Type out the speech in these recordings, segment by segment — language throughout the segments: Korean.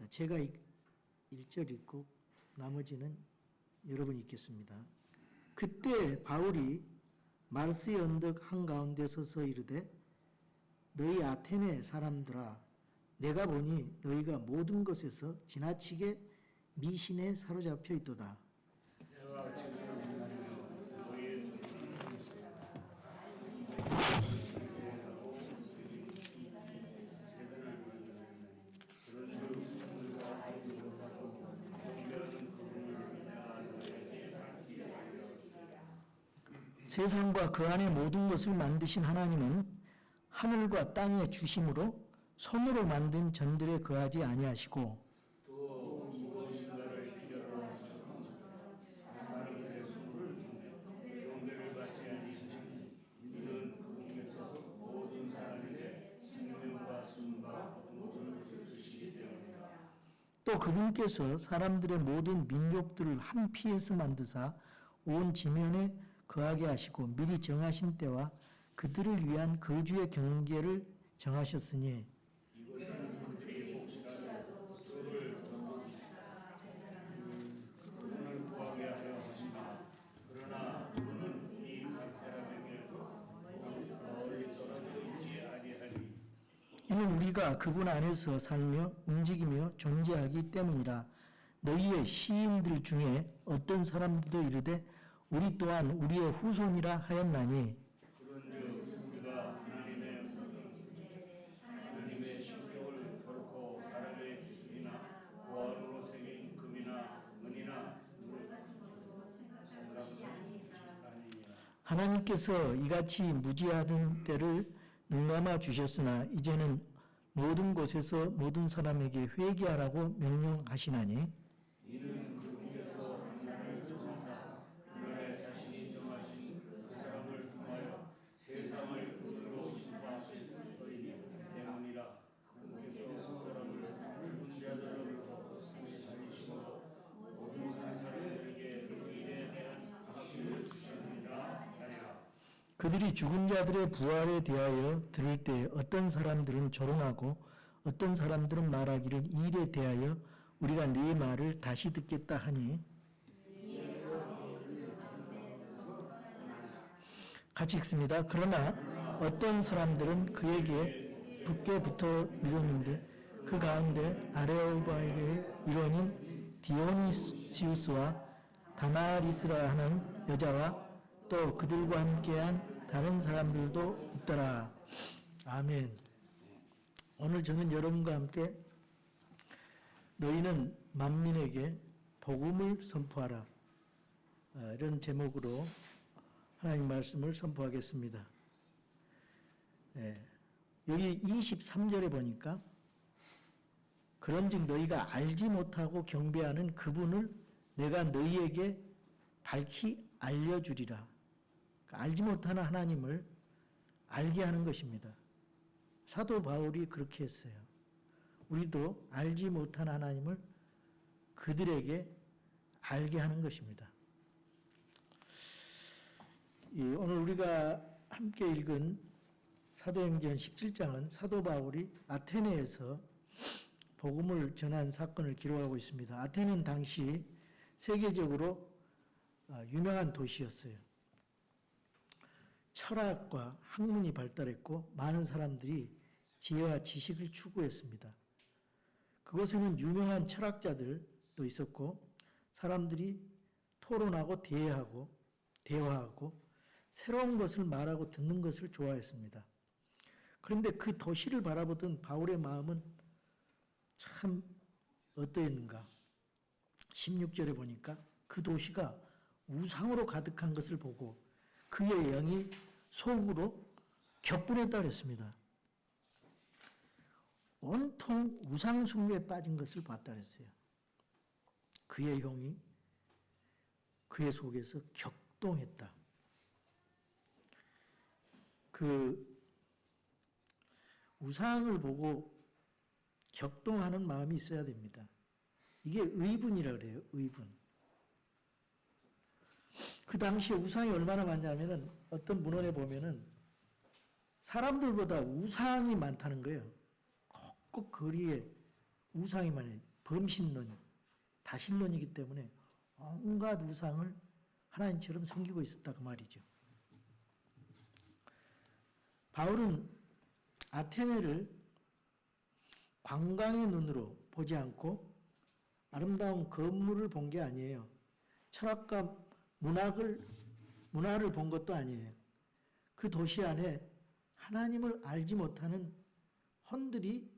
자, 제가 1절 읽고 나머지는 여러분이 읽겠습니다. 그때 바울이 마르스의 언덕 한가운데 서서 이르되 너희 아테네 사람들아 내가 보니 너희가 모든 것에서 지나치게 미신에 사로잡혀 있도다. 세상과 그 안에 모든 것을 만드신 하나님은 하늘과 땅의 주심으로 손으로 만든 전들에 거하지 아니하시고 또 무엇인가를 필요로 하셔서 사람들의 손을 경배를 받지 아니하시니 이는 그분께서 모든 사람에게 생명과 숨과 모든 것을 주시기 때문이다. 또 그분께서 사람들의 모든 민족들을 한 피에서 만드사 온 지면에 거하게 하시고 미리 정하신 때와 그들을 위한 거주의 경계를 정하셨으니 이것은 그들이 혹시라도 저를 그분을 구하게 하려 하시나 그러나 그분은 이 각 사람에게도 멀리 떨어져 있지 아니하니 이는 우리가 그분 안에서 살며 움직이며 존재하기 때문이라. 너희의 시인들 중에 어떤 사람들도 이르되 우리 또한 우리의 후손이라 하였나니 그런즉 우리가 하나님의 신격을 결코 사람의 기술이나 고아로 새긴 금이나 은이나 하나님께서 이같이 무지하던 때를 능감아 주셨으나 이제는 모든 곳에서 모든 사람에게 회개하라고 명령하시나니 이는 그분께서 하나님을 천사 그날에 자신이 정하신 그 사람을 통하여 세상을 의로 심판하실 터이기 때문이라. 그분께서 그 사람을 죽은 자들로부터 다시 살리시고 모든 사람들에게 그 일에 대한 확신을 주셨느니라 하리라. 그들이 죽은 자들의 부활에 대하여 들을 때 어떤 사람들은 조롱하고 어떤 사람들은 말하기를 이 일에 대하여 우리가 네 말을 다시 듣겠다 하니 같이 읽습니다. 그러나 어떤 사람들은 그에게 붙게 붙어 믿었는데 그 가운데 아레오바의 일원인 디오니시우스와 다마리스라 하는 여자와 또 그들과 함께한 다른 사람들도 있더라. 아멘. 오늘 저는 여러분과 함께 너희는 만민에게 복음을 선포하라 이런 제목으로 하나님 말씀을 선포하겠습니다. 여기 23절에 보니까 그런즉 너희가 알지 못하고 경배하는 그분을 내가 너희에게 밝히 알려주리라. 그러니까 알지 못하는 하나님을 알게 하는 것입니다. 사도 바울이 그렇게 했어요. 우리도 알지 못한 하나님을 그들에게 알게 하는 것입니다. 오늘 우리가 함께 읽은 사도행전 17장은 사도 바울이 아테네에서 복음을 전한 사건을 기록하고 있습니다. 아테네는 당시 세계적으로 유명한 도시였어요. 철학과 학문이 발달했고 많은 사람들이 지혜와 지식을 추구했습니다. 그곳에는 유명한 철학자들도 있었고 사람들이 토론하고 대화하고 새로운 것을 말하고 듣는 것을 좋아했습니다. 그런데 그 도시를 바라보던 바울의 마음은 참 어떠했는가? 16절에 보니까 그 도시가 우상으로 가득한 것을 보고 그의 영이 속으로 격분했다 그랬습니다. 온통 우상 숭배에 빠진 것을 봤다 그랬어요. 그의 영이 그의 속에서 격동했다. 그 우상을 보고 격동하는 마음이 있어야 됩니다. 이게 의분이라 그래요. 의분. 그 당시에 우상이 얼마나 많냐면은 어떤 문헌에 보면은 사람들보다 우상이 많다는 거예요. 곳곳 거리에 우상이 많아요. 범신론, 다신론이기 때문에 온갖 우상을 하나님처럼 섬기고 있었다 그 말이죠. 바울은 아테네를 관광의 눈으로 보지 않고 아름다운 건물을 본 게 아니에요. 철학과 문화를 본 것도 아니에요. 그 도시 안에 하나님을 알지 못하는 혼들이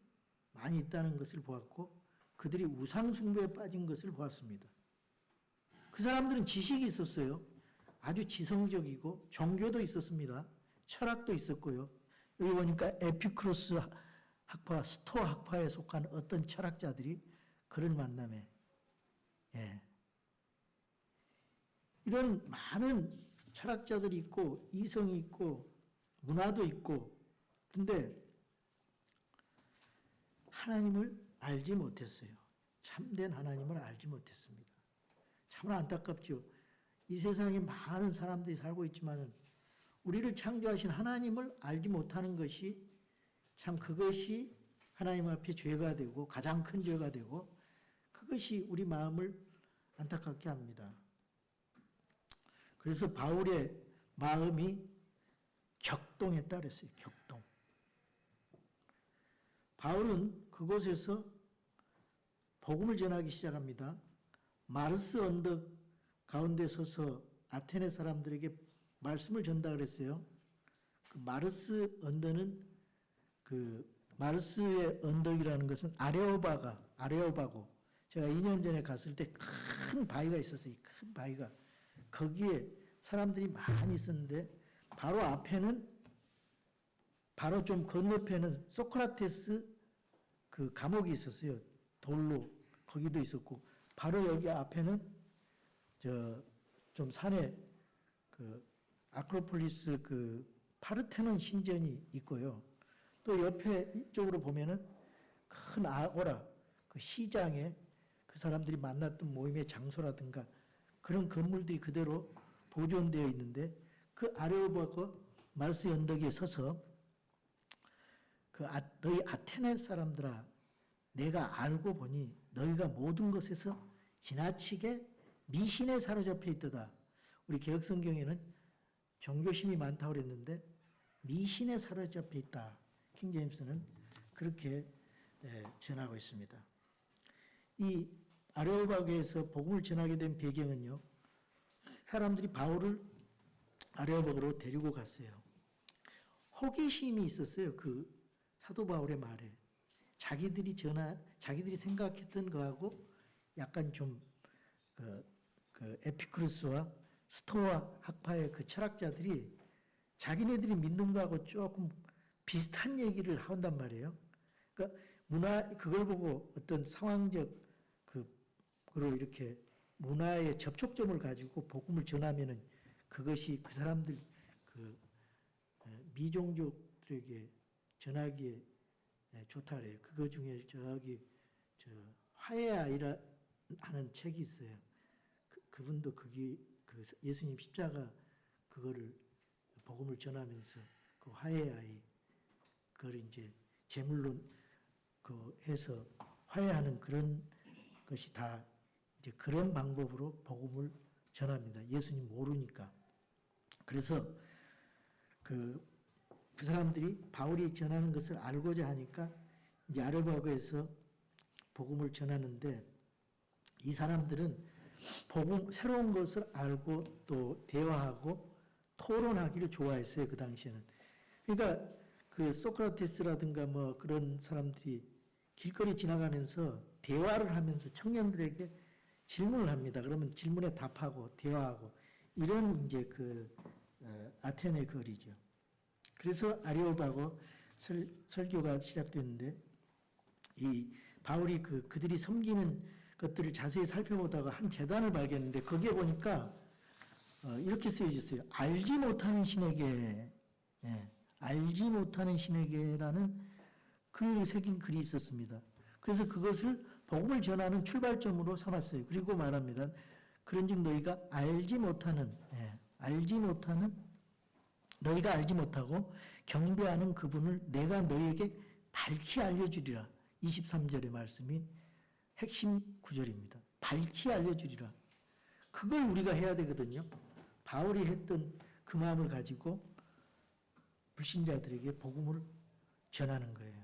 많이 있다는 것을 보았고 그들이 우상숭배에 빠진 것을 보았습니다. 그 사람들은 지식이 있었어요. 아주 지성적이고 종교도 있었습니다. 철학도 있었고요. 여기 보니까 에피쿠로스 학파, 스토아 학파에 속한 어떤 철학자들이 그를 만남에 이런 많은 철학자들이 있고 이성이 있고 문화도 있고 근데 하나님을 알지 못했어요. 참된 하나님을 알지 못했습니다. 참으로 안타깝죠. 이 세상에 많은 사람들이 살고 있지만 우리를 창조하신 하나님을 알지 못하는 것이 참 그것이 하나님 앞에 죄가 되고 가장 큰 죄가 되고 그것이 우리 마음을 안타깝게 합니다. 그래서 바울의 마음이 격동했다 그랬어요. 격동. 바울은 그곳에서 복음을 전하기 시작합니다. 마르스 언덕 가운데 서서 아테네 사람들에게 말씀을 전다 그랬어요. 그 마르스 언덕은 마르스의 언덕이라는 것은 아레오바고 제가 2년 전에 갔을 때 큰 바위가 있었어요. 큰 바위가 거기에 사람들이 많이 있었는데 바로 앞에는 바로 좀 건너편에는 소크라테스 그 감옥이 있었어요. 돌로 거기도 있었고 바로 여기 앞에는 좀 산에 그 아크로폴리스 그 파르테논 신전이 있고요. 또 옆에 이쪽으로 보면은 큰 아고라 그 시장에 그 사람들이 만났던 모임의 장소라든가 그런 건물들이 그대로 보존되어 있는데 그 아레오바고 마르스 언덕에 서서 너희 아테네 사람들아 내가 알고 보니 너희가 모든 것에서 지나치게 미신에 사로잡혀 있도다. 우리 개혁성경에는 종교심이 많다고 그랬는데 미신에 사로잡혀 있다. 킹제임스는 그렇게 전하고 있습니다. 이 아레오바고에서 복음을 전하게 된 배경은요. 사람들이 바울을 아레오바고로 데리고 갔어요. 호기심이 있었어요. 그 사도 바울의 말에. 자기들이 생각했던 거하고 약간 좀 그 에피쿠로스와 스토아 학파의 그 철학자들이 자기네들이 믿는 거하고 조금 비슷한 얘기를 한단 말이에요. 그러니까 그걸 보고 어떤 상황적 그로 이렇게 문화의 접촉점을 가지고 복음을 전하면은 그것이 그 사람들 그 미종족들에게 전하기에 좋다 그래요. 그거 중에 화해아이라 하는 책이 있어요. 그분도 그 예수님 십자가 그거를 복음을 전하면서 그 화해아이 그걸 이제 제물로 해서 화해하는 그런 것이 다 이제 그런 방법으로 복음을 전합니다. 예수님 모르니까. 그래서 그 사람들이 바울이 전하는 것을 알고자 하니까 이제 아레오바고에서 복음을 전하는데 이 사람들은 새로운 것을 알고 또 대화하고 토론하기를 좋아했어요. 그 당시에는. 그러니까 그 소크라테스라든가 뭐 그런 사람들이 길거리 지나가면서 대화를 하면서 청년들에게 질문을 합니다. 그러면 질문에 답하고 대화하고 이런 이제 아테네 거리죠. 그래서 아레오바고 설교가 시작됐는데 이 바울이 그들이 섬기는 것들을 자세히 살펴보다가 한 제단을 발견했는데 거기에 보니까 이렇게 쓰여졌어요. 알지 못하는 신에게, 알지 못하는 신에게라는 그 새긴 글이 있었습니다. 그래서 그것을 복음을 전하는 출발점으로 삼았어요. 그리고 말합니다. 그런즉 너희가 너희가 알지 못하고 경배하는 그분을 내가 너희에게 밝히 알려주리라. 23절의 말씀이 핵심 구절입니다. 밝히 알려주리라. 그걸 우리가 해야 되거든요. 바울이 했던 그 마음을 가지고 불신자들에게 복음을 전하는 거예요.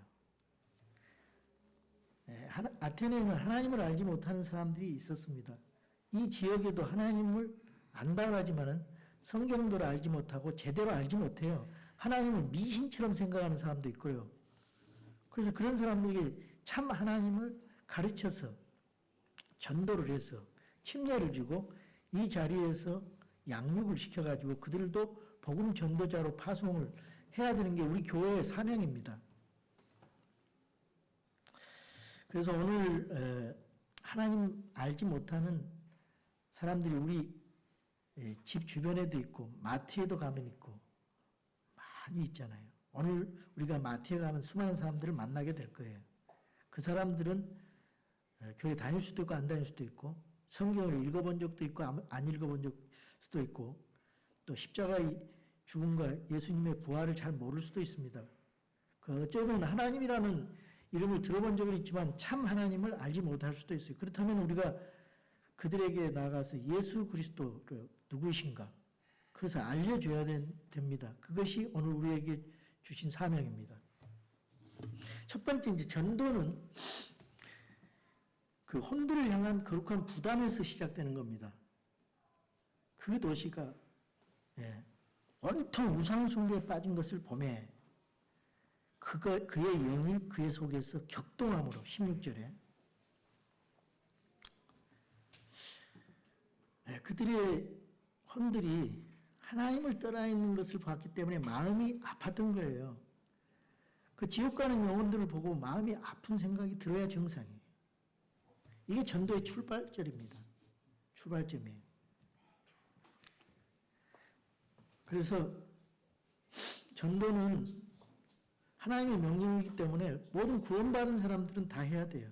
아테네에는 하나님을 알지 못하는 사람들이 있었습니다. 이 지역에도 하나님을 안다고 하지만은 성경도를 알지 못하고 제대로 알지 못해요. 하나님을 미신처럼 생각하는 사람도 있고요. 그래서 그런 사람들에게 참 하나님을 가르쳐서 전도를 해서 침례를 주고 이 자리에서 양육을 시켜가지고 그들도 복음 전도자로 파송을 해야 되는 게 우리 교회의 사명입니다. 그래서 오늘 하나님 알지 못하는 사람들이 우리 집 주변에도 있고 마트에도 가면 있고 많이 있잖아요. 오늘 우리가 마트에 가면 수많은 사람들을 만나게 될 거예요. 그 사람들은 교회 다닐 수도 있고 안 다닐 수도 있고 성경을 읽어본 적도 있고 안 읽어본 적 수도 있고 또 십자가의 죽음과 예수님의 부활을 잘 모를 수도 있습니다. 어쩌면 하나님이라는 이름을 들어본 적은 있지만 참 하나님을 알지 못할 수도 있어요. 그렇다면 우리가 그들에게 나가서 예수 그리스도를 누구이신가 그것을 알려줘야 됩니다. 그것이 오늘 우리에게 주신 사명입니다. 첫 번째 이제 전도는 그 혼들을 향한 거룩한 부담에서 시작되는 겁니다. 그 도시가 온통 우상숭배에 빠진 것을 보매 그의 영이 그의 속에서 격동함으로 16절에 그들의 혼들이 하나님을 떠나 있는 것을 봤기 때문에 마음이 아팠던 거예요. 그 지옥 가는 영혼들을 보고 마음이 아픈 생각이 들어야 정상이에요. 이게 전도의 출발점입니다. 출발점이에요. 그래서 전도는 하나님의 명령이기 때문에 모든 구원받은 사람들은 다 해야 돼요.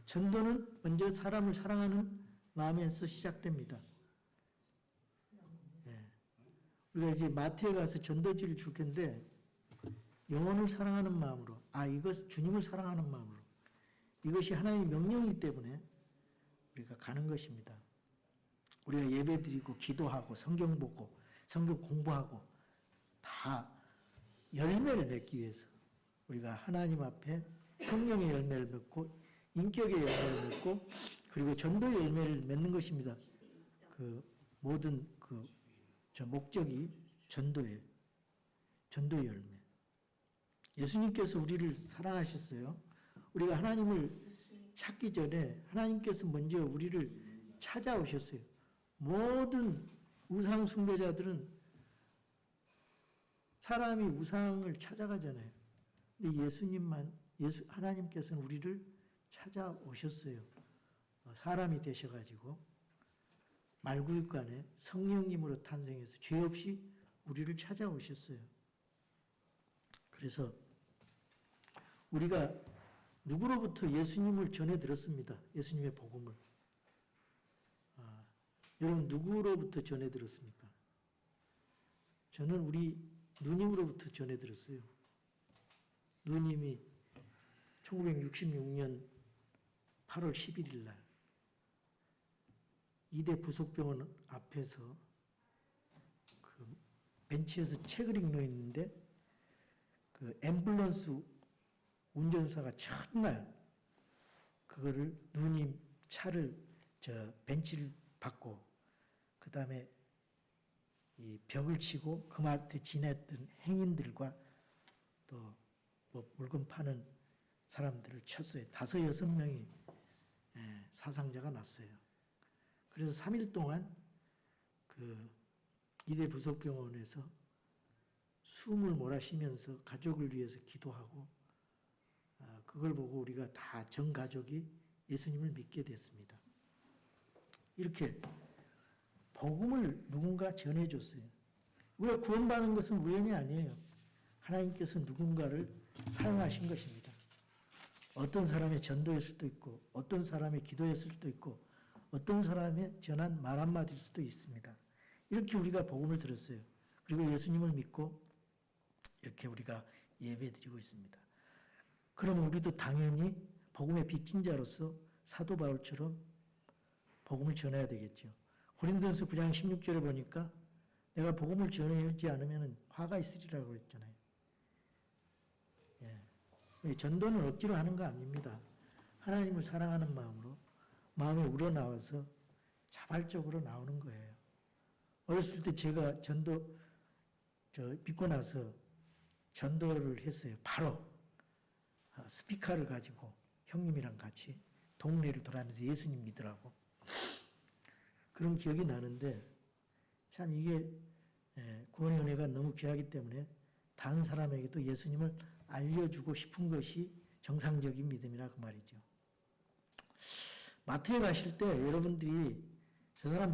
전도는 먼저 사람을 사랑하는 마음에서 시작됩니다. 우리가 이제 마트에 가서 전도지를 줄 건데 영혼을 사랑하는 마음으로 이것 주님을 사랑하는 마음으로 이것이 하나님의 명령이기 때문에 우리가 가는 것입니다. 우리가 예배드리고 기도하고 성경 보고 성경 공부하고 다 열매를 맺기 위해서 우리가 하나님 앞에 성령의 열매를 맺고 인격의 열매를 맺고 그리고 전도의 열매를 맺는 것입니다. 그 모든 저 목적이 전도의 열매. 예수님께서 우리를 사랑하셨어요. 우리가 하나님을 찾기 전에 하나님께서 먼저 우리를 찾아오셨어요. 모든 우상 숭배자들은 사람이 우상을 찾아가잖아요. 근데 하나님께서는 우리를 찾아오셨어요. 사람이 되셔가지고 말구육간에 성령님으로 탄생해서 죄 없이 우리를 찾아오셨어요. 그래서 우리가 누구로부터 예수님을 전해 들었습니다. 예수님의 복음을. 여러분 누구로부터 전해 들었습니까? 저는 우리 누님으로부터 전해 들었어요. 누님이 1966년 8월 11일 날 이대 부속병원 앞에서 그 벤치에서 책을 읽고 있는데 그 앰뷸런스 운전사가 첫날 그거를 누님 차를 벤치를 받고 그 다음에 이 벽을 치고 그 마트에 지냈던 행인들과 또 뭐 물건 파는 사람들을 쳤어요. 5, 6명이 사상자가 났어요. 그래서 3일 동안 그 이대 부속병원에서 숨을 몰아쉬면서 가족을 위해서 기도하고 그걸 보고 우리가 다 전 가족이 예수님을 믿게 됐습니다. 이렇게 복음을 누군가 전해줬어요. 우리가 구원받는 것은 우연이 아니에요. 하나님께서 누군가를 사용하신 것입니다. 어떤 사람의 전도일 수도 있고 어떤 사람의 기도였을 수도 있고 어떤 사람의 전한 말 한마디일 수도 있습니다. 이렇게 우리가 복음을 들었어요. 그리고 예수님을 믿고 이렇게 우리가 예배드리고 있습니다. 그러면 우리도 당연히 복음의 빚진 자로서 사도 바울처럼 복음을 전해야 되겠죠. 고린도전서 9장 16절에 보니까 내가 복음을 전하지 않으면 화가 있으리라고 했잖아요. 예. 전도는 억지로 하는 거 아닙니다. 하나님을 사랑하는 마음으로 마음에 우러나와서 자발적으로 나오는 거예요. 어렸을 때 제가 믿고 나서 전도를 했어요. 바로 스피커를 가지고 형님이랑 같이 동네를 돌아다니면서 예수님 믿으라고. 그런 기억이 나는데 참 이게 구원의 은혜가 너무 귀하기 때문에 다른 사람에게도 예수님을 알려주고 싶은 것이 정상적인 믿음이라 그 말이죠. 마트에 가실 때 여러분들이 저 사람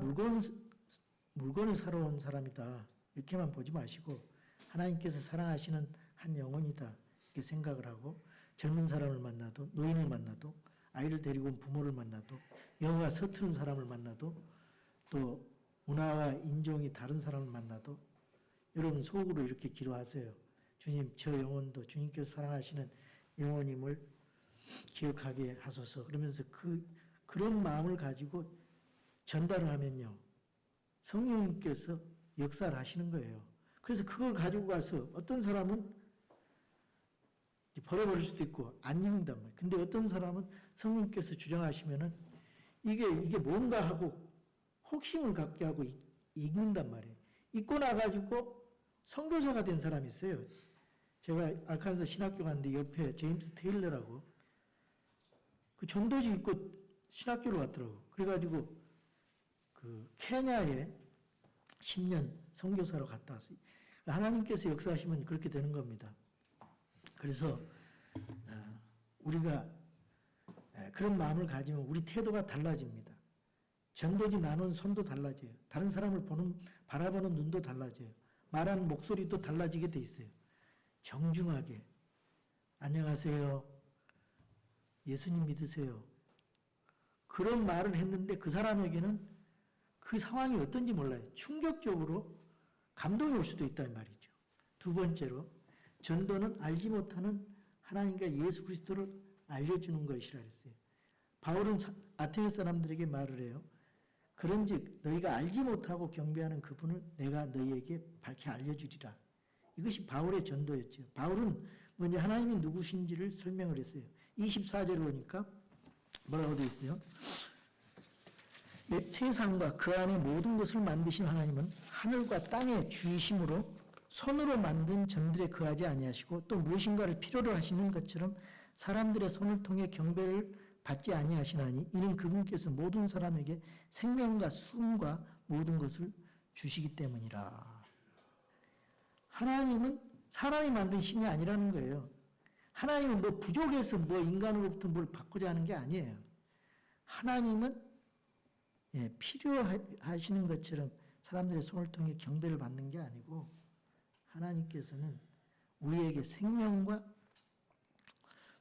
물건을 사러 온 사람이다 이렇게만 보지 마시고 하나님께서 사랑하시는 한 영혼이다 이렇게 생각을 하고 젊은 사람을 만나도 노인을 만나도 아이를 데리고 온 부모를 만나도 영어가 서투른 사람을 만나도 또 문화와 인종이 다른 사람을 만나도 여러분 속으로 이렇게 기도하세요. 주님, 저 영혼도 주님께서 사랑하시는 영혼임을 기억하게 하소서. 그러면서 그런 마음을 가지고 전달을 하면요. 성령님께서 역사를 하시는 거예요. 그래서 그걸 가지고 가서 어떤 사람은 버려버릴 수도 있고 안 읽는단 말이에요. 근데 어떤 사람은 성령님께서 주장하시면은 이게 뭔가 하고 혹심을 갖게 하고 읽는단 말이에요. 읽고 나가지고 선교사가 된 사람이 있어요. 제가 알칸사 신학교 갔는데 옆에 제임스 테일러라고 그 전도지 읽고 신학교로 갔더라고. 그래가지고 그 케냐에 10년 선교사로 갔다 왔어요. 하나님께서 역사하시면 그렇게 되는 겁니다. 그래서 우리가 그런 마음을 가지면 우리 태도가 달라집니다. 전도지 나눈 손도 달라져요. 다른 사람을 바라보는 눈도 달라져요. 말하는 목소리도 달라지게 돼 있어요. 정중하게 안녕하세요. 예수님 믿으세요. 그런 말을 했는데 그 사람에게는 그 상황이 어떤지 몰라요. 충격적으로 감동이 올 수도 있다는 말이죠. 두 번째로 전도는 알지 못하는 하나님과 예수 그리스도를 알려주는 것이라 했어요. 바울은 아테네 사람들에게 말을 해요. 그런즉 너희가 알지 못하고 경배하는 그분을 내가 너희에게 밝히 알려주리라. 이것이 바울의 전도였죠. 바울은 먼저 하나님이 누구신지를 설명을 했어요. 24절에 보니까 뭐라고 되어 있어요? 세상과 그 안에 모든 것을 만드신 하나님은 하늘과 땅의 주이심으로 손으로 만든 점들에 거하지 아니하시고 또 무엇인가를 필요로 하시는 것처럼 사람들의 손을 통해 경배를 받지 아니하시나니 이는 그분께서 모든 사람에게 생명과 숨과 모든 것을 주시기 때문이라. 하나님은 사람이 만든 신이 아니라는 거예요. 하나님은 뭐 부족해서 뭐 인간으로부터 뭘 받고자 하는 게 아니에요. 하나님은 필요하시는 것처럼 사람들의 손을 통해 경배를 받는 게 아니고 하나님께서는 우리에게 생명과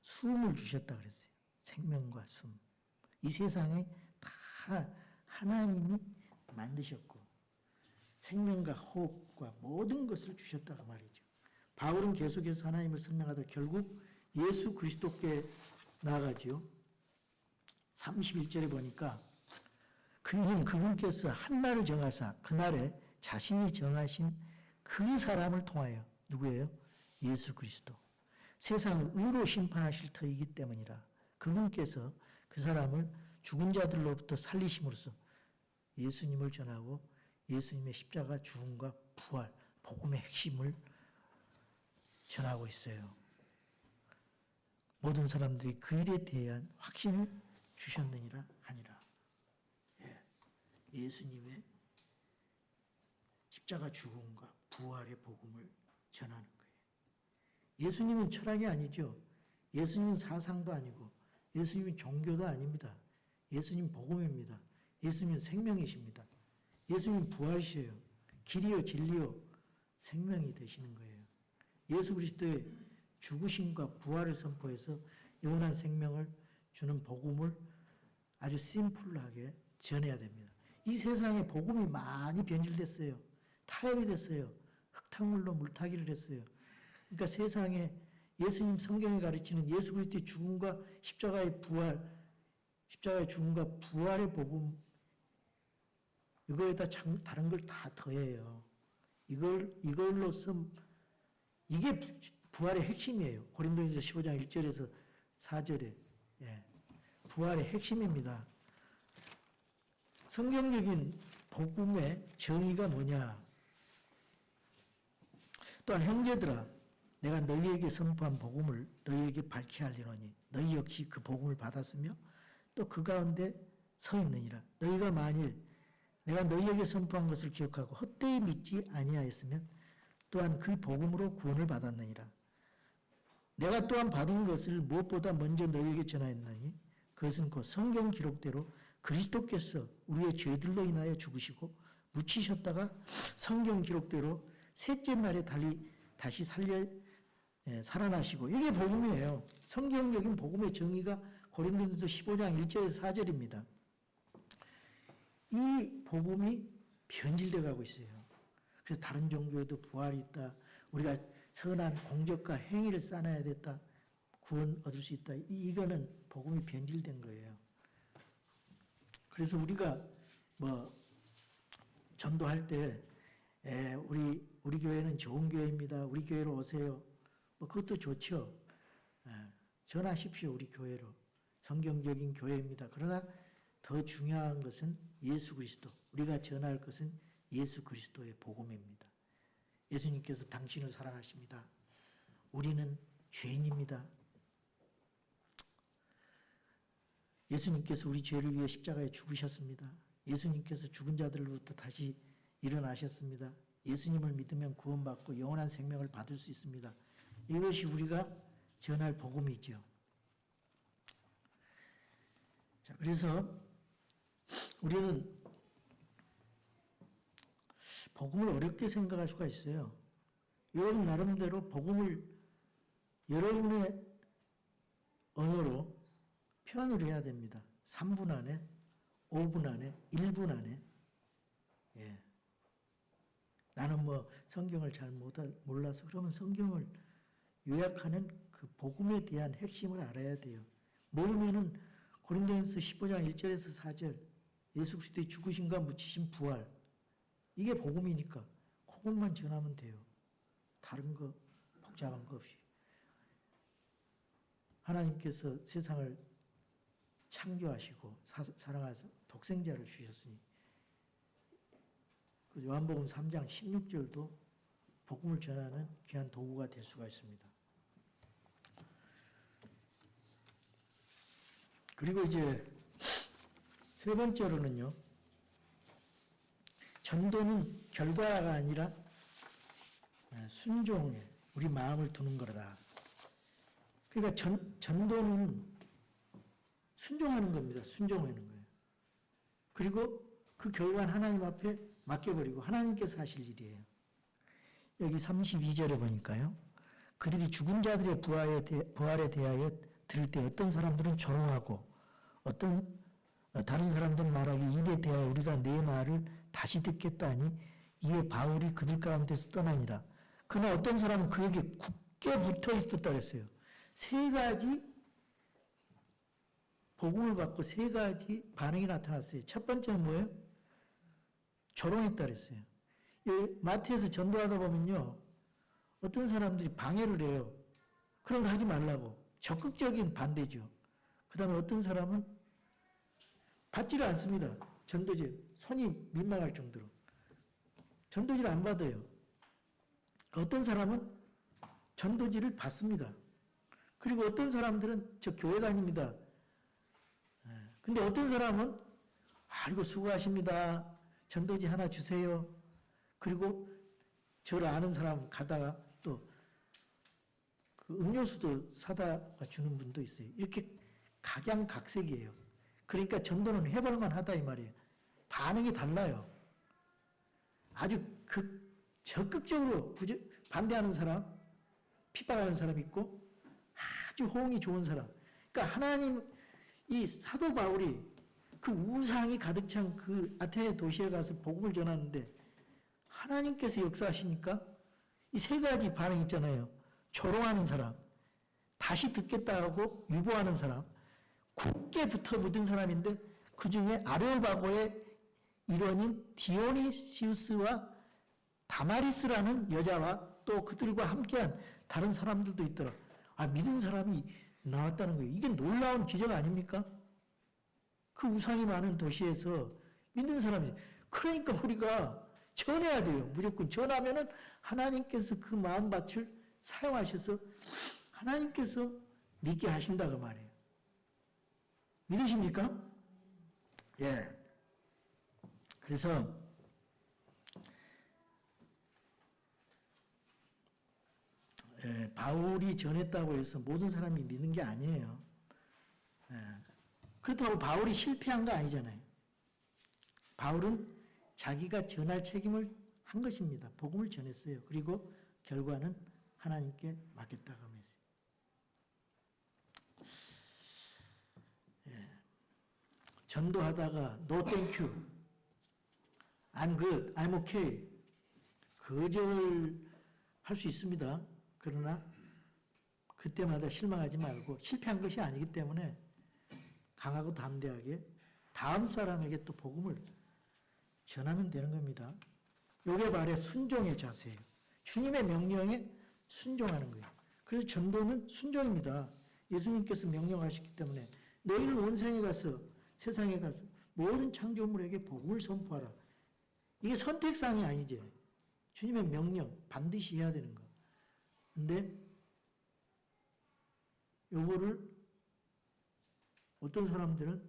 숨을 주셨다 그랬어요. 생명과 숨. 이 세상에 다 하나님이 만드셨고 생명과 호흡과 모든 것을 주셨다고 말이죠. 바울은 계속해서 하나님을 설명하다 결국 예수 그리스도께 나아가지요. 31절에 보니까 그분께서 한 날을 정하사 그날에 자신이 정하신 그 사람을 통하여 누구예요? 예수 그리스도. 세상을 의로 심판하실 터이기 때문이라. 그분께서 그 사람을 죽은 자들로부터 살리심으로써 예수님을 전하고 예수님의 십자가 죽음과 부활, 복음의 핵심을 전하고 있어요. 모든 사람들이 그 일에 대한 확신을 주셨느니라 하니라. 예수님의 십자가 죽음과 부활의 복음을 전하는 거예요. 예수님은 철학이 아니죠. 예수님은 사상도 아니고 예수님은 종교도 아닙니다. 예수님 복음입니다. 예수님은 생명이십니다. 예수님은 부활이세요. 길이요 진리요 생명이 되시는 거예요. 예수 그리스도의 죽으심과 부활을 선포해서 영원한 생명을 주는 복음을 아주 심플하게 전해야 됩니다. 이 세상에 복음이 많이 변질됐어요. 타협이 됐어요. 흙탕물로 물타기를 했어요. 그러니까 세상에 예수님 성경이 가르치는 예수 그리스도의 죽음과 십자가의 부활, 십자가의 죽음과 부활의 복음, 이거에다 다른 걸 다 더해요. 이걸로써 이게 부활의 핵심이에요. 고린도전서 15장 1절에서 4절에 부활의 핵심입니다. 성경적인 복음의 정의가 뭐냐? 또한 형제들아, 내가 너희에게 선포한 복음을 너희에게 밝히 알리노니 너희 역시 그 복음을 받았으며 또 그 가운데 서 있느니라. 너희가 만일 내가 너희에게 선포한 것을 기억하고 헛되이 믿지 아니하였으면 또한 그 복음으로 구원을 받았느니라. 내가 또한 받은 것을 무엇보다 먼저 너희에게 전하였나니 그것은 곧 성경 기록대로 그리스도께서 우리의 죄들로 인하여 죽으시고 묻히셨다가 성경 기록대로 셋째 날에 다시 살아나시고, 이게 복음이에요. 성경적인 복음의 정의가 고린도전서 15장 1절에서 4절입니다. 이 복음이 변질되어 가고 있어요. 그래서 다른 종교에도 부활이 있다. 우리가 선한 공적과 행위를 쌓아야 됐다. 구원 얻을 수 있다. 이거는 복음이 변질된 거예요. 그래서 우리가 전도할 때 우리 교회는 좋은 교회입니다. 우리 교회로 오세요. 그것도 좋죠. 전하십시오. 우리 교회로. 성경적인 교회입니다. 그러나 더 중요한 것은 예수 그리스도. 우리가 전할 것은 예수 그리스도의 복음입니다. 예수님께서 당신을 사랑하십니다. 우리는 죄인입니다. 예수님께서 우리 죄를 위해 십자가에 죽으셨습니다. 예수님께서 죽은 자들로부터 다시 일어나셨습니다. 예수님을 믿으면 구원받고 영원한 생명을 받을 수 있습니다. 이것이 우리가 전할 복음이죠. 자, 그래서 우리는 복음을 어렵게 생각할 수가 있어요. 여러분 나름대로 복음을 여러분의 언어로 표현을 해야 됩니다. 3분 안에, 5분 안에, 1분 안에. 나는 성경을 잘 몰라서, 그러면 성경을 요약하는 그 복음에 대한 핵심을 알아야 돼요. 모르면은 고린도전서 15장 1절에서 4절 예수 그리스도의 죽으심과 묻히심 부활, 이게 복음이니까 그것만 전하면 돼요. 다른 거 복잡한 거 없이. 하나님께서 세상을 창조하시고 사랑하셔서 독생자를 주셨으니 그 요한복음 3장 16절도 복음을 전하는 귀한 도구가 될 수가 있습니다. 그리고 이제 세 번째로는요, 전도는 결과가 아니라 순종에 우리 마음을 두는 거다. 그러니까 전도는 순종하는 겁니다. 순종하는 거예요. 그리고 그 결과는 하나님 앞에 맡겨버리고 하나님께서 하실 일이에요. 여기 32절에 보니까요. 그들이 죽은 자들의 부활에 대하여 들을 때 어떤 사람들은 조롱하고 다른 사람들은 말하기 이에 대하여 우리가 내 말을 다시 듣겠다 하니 이에 바울이 그들 가운데서 떠나니라. 그러나 어떤 사람은 그에게 굳게 붙어 있었다 그랬어요. 세 가지 복음을 받고 세 가지 반응이 나타났어요. 첫 번째는 뭐예요? 조롱했다 그랬어요. 마태에서 전도하다 보면요, 어떤 사람들이 방해를 해요. 그런 거 하지 말라고. 적극적인 반대죠. 그 다음에 어떤 사람은 받지를 않습니다. 전도지. 손이 민망할 정도로. 전도지를 안 받아요. 어떤 사람은 전도지를 받습니다. 그리고 어떤 사람들은 저 교회 다닙니다. 근데 어떤 사람은 이거 수고하십니다. 전도지 하나 주세요. 그리고 저를 아는 사람 가다가 또 그 음료수도 사다 주는 분도 있어요. 이렇게 각양각색이에요. 그러니까 전도는 해볼만 하다 이 말이에요. 반응이 달라요. 아주 적극적으로 반대하는 사람, 핍박하는 사람 있고 아주 호응이 좋은 사람. 그러니까 하나님, 이 사도 바울이 그 우상이 가득 찬 그 아테네 도시에 가서 복음을 전하는데 하나님께서 역사하시니까 이 세 가지 반응 있잖아요. 조롱하는 사람, 다시 듣겠다 하고 유보하는 사람, 굳게 붙어 묻은 사람인데 그 중에 아레오바고의 일원인 디오니시우스와 다마리스라는 여자와 또 그들과 함께한 다른 사람들도 있더라. 믿은 사람이 나왔다는 거예요. 이게 놀라운 기적 아닙니까? 그 우상이 많은 도시에서 믿는 사람이. 그러니까 우리가 전해야 돼요. 무조건 전하면은 하나님께서 그 마음밭을 사용하셔서 하나님께서 믿게 하신다 그 말이에요. 믿으십니까? 예. 그래서 바울이 전했다고 해서 모든 사람이 믿는 게 아니에요. 그렇다고 바울이 실패한 거 아니잖아요. 바울은 자기가 전할 책임을 한 것입니다. 복음을 전했어요. 그리고 결과는 하나님께 맡겼다고 하면서. 전도하다가 no thank you, I'm good, I'm okay 거절할 수 있습니다. 그러나 그때마다 실망하지 말고 실패한 것이 아니기 때문에 강하고 담대하게 다음 사람에게 또 복음을 전하면 되는 겁니다. 요게 바로 순종의 자세예요. 주님의 명령에 순종하는 거예요. 그래서 전도는 순종입니다. 예수님께서 명령하셨기 때문에 너희는 온 세상에 가서 모든 창조물에게 복음을 선포하라. 이게 선택사항이 아니죠. 주님의 명령 반드시 해야 되는 거. 근데 요거를 어떤 사람들은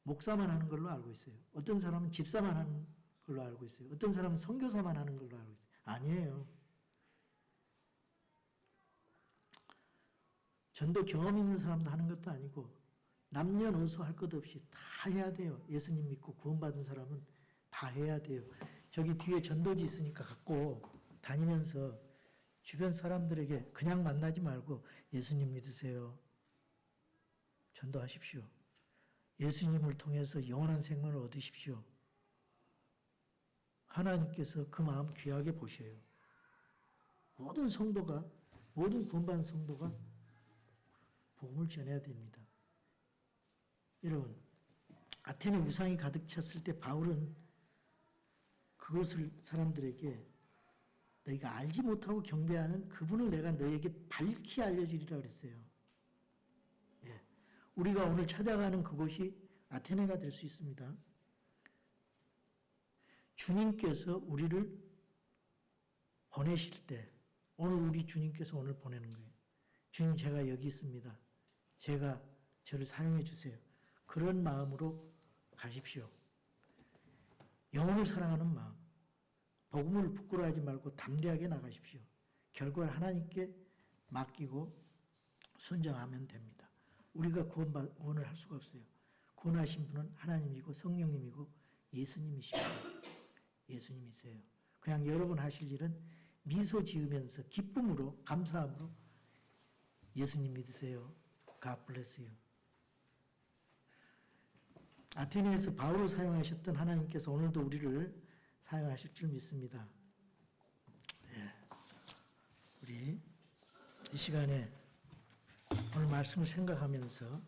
목사만 하는 걸로 알고 있어요. 어떤 사람은 집사만 하는 걸로 알고 있어요. 어떤 사람은 선교사만 하는 걸로 알고 있어요. 아니에요. 전도 경험 있는 사람도 하는 것도 아니고 남녀노소 할 것 없이 다 해야 돼요. 예수님 믿고 구원받은 사람은 다 해야 돼요. 저기 뒤에 전도지 있으니까 갖고 다니면서 주변 사람들에게 그냥 만나지 말고 예수님 믿으세요. 전도하십시오. 예수님을 통해서 영원한 생명을 얻으십시오. 하나님께서 그 마음 귀하게 보셔요. 모든 성도가, 모든 구원받은 성도가 복음을 전해야 됩니다. 여러분, 아테네 우상이 가득 찼을 때 바울은 그것을 사람들에게 너희가 알지 못하고 경배하는 그분을 내가 너희에게 밝히 알려주리라 그랬어요. 예. 우리가 오늘 찾아가는 그곳이 아테네가 될 수 있습니다. 주님께서 우리를 보내실 때, 오늘 우리 주님께서 오늘 보내는 거예요. 주님, 제가 여기 있습니다. 제가 저를 사용해 주세요. 그런 마음으로 가십시오. 영혼을 사랑하는 마음, 복음을 부끄러워하지 말고 담대하게 나가십시오. 결과를 하나님께 맡기고 순종하면 됩니다. 우리가 구원을 할 수가 없어요. 구원하신 분은 하나님이고 성령님이고 예수님이십니다. 예수님이세요. 그냥 여러분 하실 일은 미소 지으면서 기쁨으로 감사함으로 예수님 믿으세요. God bless you. 아테네에서 바울을 사용하셨던 하나님께서 오늘도 우리를 사용하실 줄 믿습니다. 예. 우리 이 시간에 오늘 말씀을 생각하면서